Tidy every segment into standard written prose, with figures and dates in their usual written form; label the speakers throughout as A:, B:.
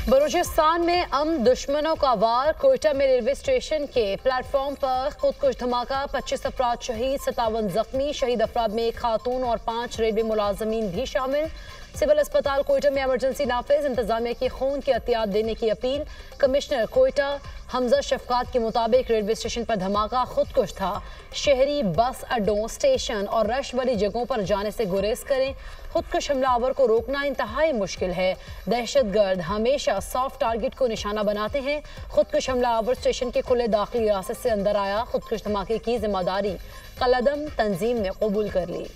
A: बलूचिस्तान में दुश्मनों का वार। कोयटा में रेलवे स्टेशन के प्लेटफॉर्म पर खुदकुश धमाका, 25 अफराद शहीद, 57 जख्मी। शहीद अफराद में एक खातून और 5 रेलवे मुलाजमीन भी शामिल। सिविल अस्पताल कोयटा में इमरजेंसी नाफिज, इंतजामिया की खून की एहतियात देने की अपील। कमिश्नर कोयटा हमजा शफकात के मुताबिक रेलवे स्टेशन पर धमाका खुदकुश था। शहरी बस अड्डों, स्टेशन और रश वाली जगहों पर जाने से गुरेज करें। खुदकुश हमलावर को रोकना इंतहाई मुश्किल है। दहशतगर्द हमेशा सॉफ्ट टारगेट को निशाना बनाते हैं। खुदकुश हमलावर स्टेशन के खुले दाखिली रास्ते से अंदर आया। खुदकुश धमाके की जिम्मेदारी कलदम तंजीम ने कबूल कर ली।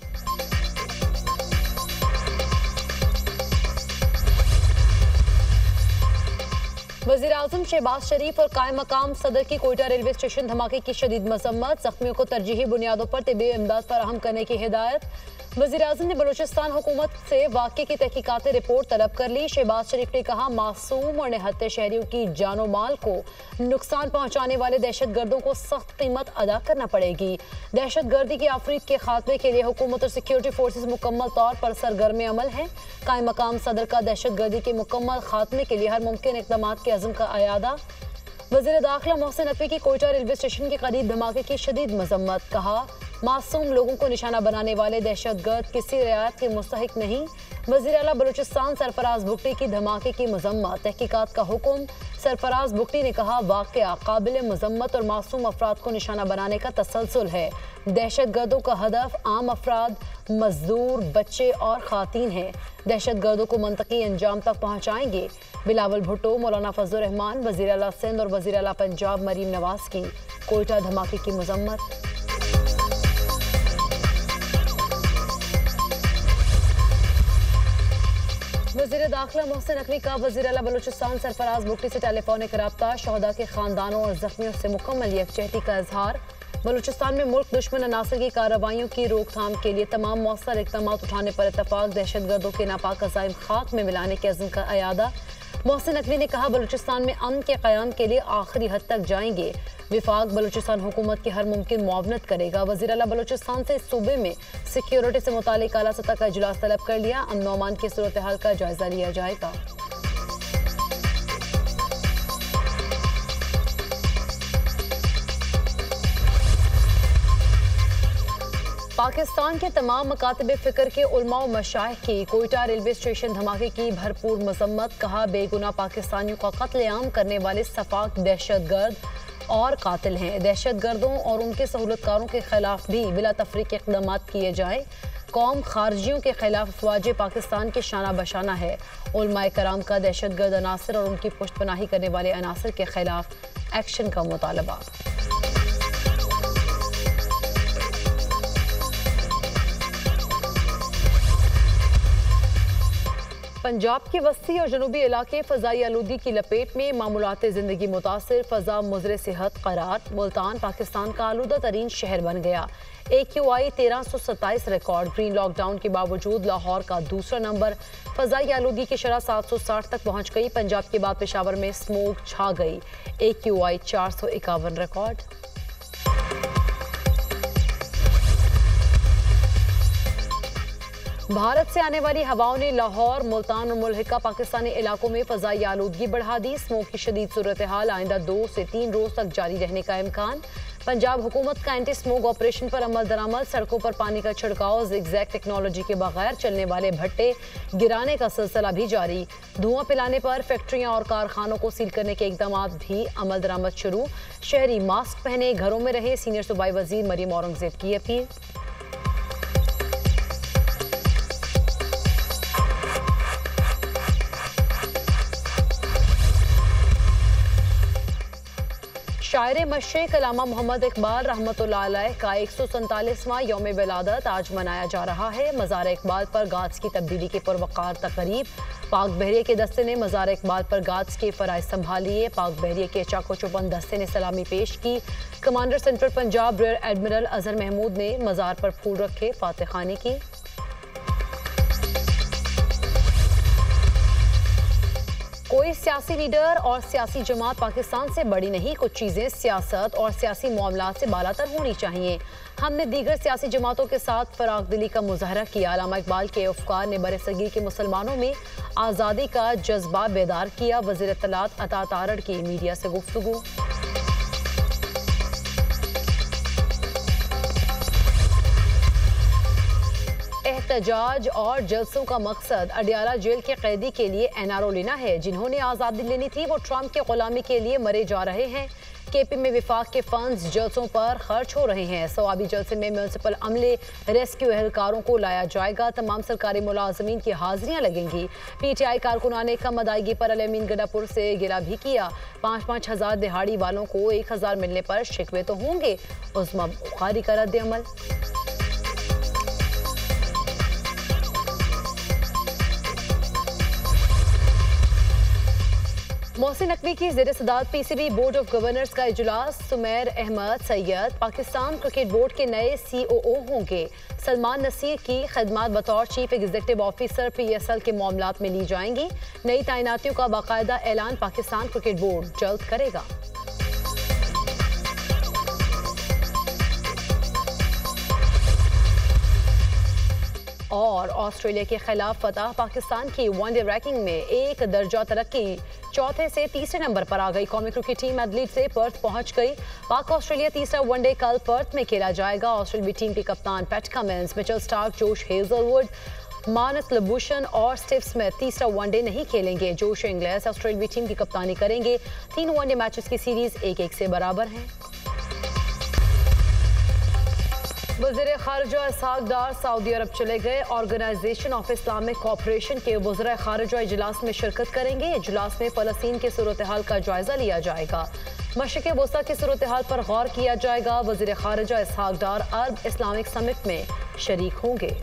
A: वज़ीर आज़म शहबाज शरीफ और कायम मकाम सदर की कोयटा रेलवे स्टेशन धमाके की शदीद मजम्मत। जख्मियों को तरजीही बुनियादों पर तिब्बी इमदाद फराहम करने की हिदायत। वज़ीर आज़म ने बलूचिस्तान हुकूमत से वाक़े की तहकीकाती रिपोर्ट तलब कर ली। शहबाज शरीफ ने कहा, मासूम और निहत्ते शहरियों की जानो माल को नुकसान पहुँचाने वाले दहशत गर्दों को सख्त कीमत अदा करना पड़ेगी। दहशत गर्दी की आफरीत के खात्मे के लिए हुकूमत और सिक्योरिटी फोर्सेज मुकम्मल तौर पर सरगर्म अमल हैं। कायम मकाम सदर का दहशत गर्दी के मुकम्मल खात्मे के लिए हर मुमकिन इक़दाम के अज़्म का अयादा। वज़ीर दाखिला मोहसिन नकवी की कोयटा रेलवे स्टेशन के करीब धमाके की शदीद मजम्मत। कहा, मासूम लोगों को निशाना बनाने वाले दहशतगर्द किसी रियायत के मुस्तहिक नहीं। वज़ीर आला बलूचिस्तान सरफराज भुट्टी की धमाके की मजम्मत, तहकीकात का हुक्म। सरफराज भुट्टी ने कहा, वाक़या काबिल मजम्मत और मासूम अफराद को निशाना बनाने का तसलसल है। दहशत गर्दों का हदफ आम अफराद, मजदूर, बच्चे और खातीन हैं। दहशत गर्दों को मंतकी अंजाम तक पहुँचाएंगे। बिलावल भुट्टो, मौलाना फजल रहमान, वज़ीर आला सिंध और वज़ीर आला पंजाब मरीम नवाज की कोयटा धमाके की मजम्मत। वज़ीर दाखिला मोहसिन नकवी का वज़ीर आला बलूचिस्तान सरफराज भुट्टी से टेलीफोनिक रब्ता। शहदा के खानदानों और जख्मियों से मुकम्मल यकजहती का इजहार। बलूचिस्तान में मुल्क दुश्मन अनासर की कार्रवाइयों की रोकथाम के लिए तमाम मौसर इक़दाम उठाने पर इत्तफाक। दहशत गर्दों के नापाक अज़ाइम खाक में मिलाने के अज़्म का अयादा। मोहसिन नकवी ने कहा, बलूचिस्तान में अमन के क़याम के लिए आखिरी हद तक जाएंगे। विफाक बलूचिस्तान हुकूमत की हर मुमकिन मुआवनत करेगा। वज़ीर आला बलूचिस्तान से इस सूबे में सिक्योरिटी से मुतालिक आला सतह का इजलास तलब कर लिया। अमन व अमान की सूरत हाल का जायजा लिया जाएगा। पाकिस्तान के तमाम मकातब फ़िक्र के उलमा व मशाइख की कोयटा रेलवे स्टेशन धमाके की भरपूर मजम्मत। कहा, बेगुनाह पाकिस्तानियों का कत्लेआम करने वाले सफाक दहशतगर्द और कातिल हैं। दहशत गर्दों और उनके सहूलतकारों के खिलाफ भी बिला तफरीक इक़दाम किए जाएँ। कौम खारजियों के खिलाफ अफवाज पाकिस्तान के शाना बशाना है। उलमाए कराम का दहशत गर्द अनासर और उनकी पुष्टपनाही करने वाले अनासर के खिलाफ एक्शन का मुतालबा। पंजाब की वस्ती और जनूबी इलाके फ़ज़ाई आलूदी की लपेट में। मामूलात ज़िंदगी मुतासिर, फ़ज़ा मुज़र सेहत करार। मुल्तान पाकिस्तान का आलूदा तरीन शहर बन गया। AQI 1327 record. ग्रीन लॉकडाउन के बावजूद लाहौर का दूसरा नंबर। फ़ज़ाई आलूदी की शरह 760 तक पहुँच गई। पंजाब के बाद पेशावर में स्मोक छा गई। AQI 451 record. भारत से आने वाली हवाओं ने लाहौर, मुल्तान और मुल्हिका पाकिस्तानी इलाकों में फ़ज़ाई आलूदगी बढ़ा दी। स्मोक की शदीद सूरत हाल आइंदा 2 से 3 रोज तक जारी रहने का इम्कान। पंजाब हुकूमत का एंटी स्मोक ऑपरेशन पर अमल दरामद। सड़कों पर पानी का छिड़काव, ज़िगज़ैग टेक्नोलॉजी के बगैर चलने वाले भट्टे गिराने का सिलसिला भी जारी। धुआं पिलाने पर फैक्ट्रियां और कारखानों को सील करने के इकदाम भी अमल दरामद शुरू। शहरी मास्क पहने घरों में रहे। सीनियर सूबाई वजीर मरीम औरंगजेब की अपील। शायर मशरिक़ अल्लामा मोहम्मद इकबाल रहमतुल्लाह अलैह का 147वां यौम विलादत आज मनाया जा रहा है। मज़ार इकबाल पर गाज की तब्दीली के पुरवकार तकरीब। पाक बहरिया के दस्ते ने मज़ार इकबाल पर गाज के फ़राइज़ संभालिए। पाक बहरिया के चाको चौबंद दस्ते ने सलामी पेश की। Commander central Punjab rear admiral Azhar Mahmood ने मज़ार पर फूल रखे, फातिह खानी की। कोई सियासी लीडर और सियासी जमात पाकिस्तान से बड़ी नहीं, कुछ चीज़ें सियासत और सियासी मामलात से बालातर होनी चाहिए। हमने दीगर सियासी जमातों के साथ फराग दिली का मुजाहरा किया। अल्लामा इकबाल के अफकार ने बरसगीर के मुसलमानों में आज़ादी का जज्बा बेदार किया। वज़ीर इत्तलात अता तारड़ की मीडिया से गुफ्तगू। एहतजाज और जलसों का मकसद अडियाला जेल के कैदी के लिए एनआरओ लेना है। जिन्होंने आज़ादी लेनी थी वो ट्रंप के गुलामी के लिए मरे जा रहे हैं। केपी में विफाक के फंड्स जलसों पर खर्च हो रहे हैं। सवाबी जलसे में म्यूनसिपल अमले रेस्क्यू एहलकारों को लाया जाएगा। तमाम सरकारी मुलाजमीन की हाजिरियां लगेंगी। पीटीआई कारकुनान ने कम अदायगी पर अलमीन गडापुर से गिला भी किया। 5-5 हज़ार दिहाड़ी वालों को 1000 मिलने पर शिकवे तो होंगे। उस्मा बुखारी का रद्द अमल। मोहसिन नकवी की ज़ेर सदारत पीसीबी बोर्ड ऑफ गवर्नर्स का इजलास। सुमैर अहमद सैयद पाकिस्तान क्रिकेट बोर्ड के नए सीओओ होंगे। सलमान नसीर की खदमात बतौर चीफ एग्जीक्यूटिव ऑफिसर पीएसएल के मामलात में ली जाएंगी। नई तैनातियों का बाकायदा ऐलान पाकिस्तान क्रिकेट बोर्ड जल्द करेगा। और ऑस्ट्रेलिया के खिलाफ फतह पाकिस्तान की वनडे रैंकिंग में एक दर्जा तरक्की, चौथे से तीसरे नंबर पर आ गई। कौमी क्रिकेट टीम एडलेड से पर्थ पहुंच गई। पाक ऑस्ट्रेलिया तीसरा वनडे कल पर्थ में खेला जाएगा। ऑस्ट्रेलियाई टीम के कप्तान Pat Cummins, Mitchell Starc, Josh Hazlewood, Marnus Labuschagne और स्टीव स्मिथ तीसरा वनडे नहीं खेलेंगे। जोश इंग्लिस ऑस्ट्रेलियाई टीम की कप्तानी करेंगे। 3 वनडे मैचेस की सीरीज 1-1 से बराबर है। वज़ीर खारजा इसहाक डार सऊदी अरब चले गए। ऑर्गेनाइजेशन ऑफ इस्लामिक कोऑपरेशन के वज़ीर खारजा इजलास में शिरकत करेंगे। इजलास में फ़लस्तीन के सूरत हाल का जायजा लिया जाएगा। मशरिक़ वस्ता की सूरत हाल पर गौर किया जाएगा। वज़ीर खारजा इसहाक डार अरब इस्लामिक समिट में शरीक होंगे।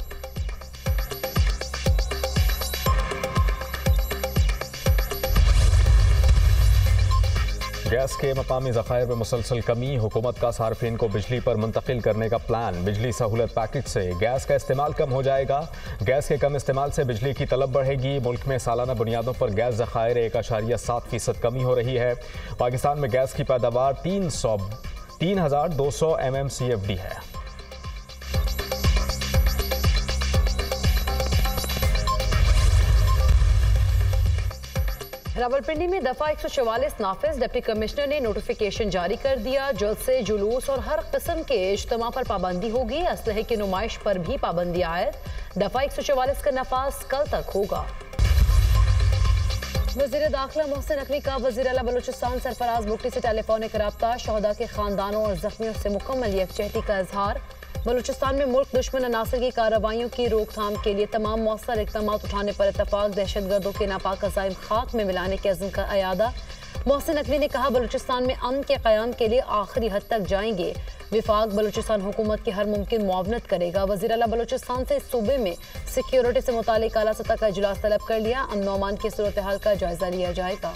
B: गैस के मकामी ज़खायर में मुसलसल कमी, हुकूमत का सार्फिन को बिजली पर मुंतकिल करने का प्लान। बिजली सहूलत पैकेज से गैस का इस्तेमाल कम हो जाएगा। गैस के कम इस्तेमाल से बिजली की तलब बढ़ेगी। मुल्क में सालाना बुनियादों पर गैस ज़खायर 1.7% कमी हो रही है। पाकिस्तान में गैस की पैदावार 3200 MMCFD है।
A: रावलपिंडी में दफा 144 नाफिज। डिप्टी कमिश्नर ने नोटिफिकेशन जारी कर दिया। जल्द से जुलूस और हर किस्म के इज्तिमा पर पाबंदी होगी। असलहे की नुमाइश पर भी पाबंदी आयद। दफा 144 का नफाज कल तक होगा। वज़ीर दाखिला मोहसिन नकवी का वज़ीर आला बलूचिस्तान सरफराज बुगटी से टेलीफोनिक रब्ता। शहदा के खानदानों और जख्मियों से मुकम्मल यकजहती का इजहार। बलूचिस्तान में मुल्क दुश्मन अनासर की कार्रवाइयों की रोकथाम के लिए तमाम मौसर इक़दाम उठाने पर इत्तफाक। दहशतगर्दों के नापाक अज़ाइम खाक में मिलाने के अज़्म का अयादा। मोहसिन नकवी ने कहा बलूचिस्तान में अमन के क़याम के लिए आखिरी हद तक जाएंगे। विफाक बलूचिस्तान हुकूमत की हर मुमकिन मुआवनत करेगा। वज़ीर आला बलूचिस्तान से सूबे में सिक्योरिटी से मुतालिक आला सतह का इजलास तलब कर लिया। अमन व अमान की सूरत हाल का जायजा लिया जाएगा।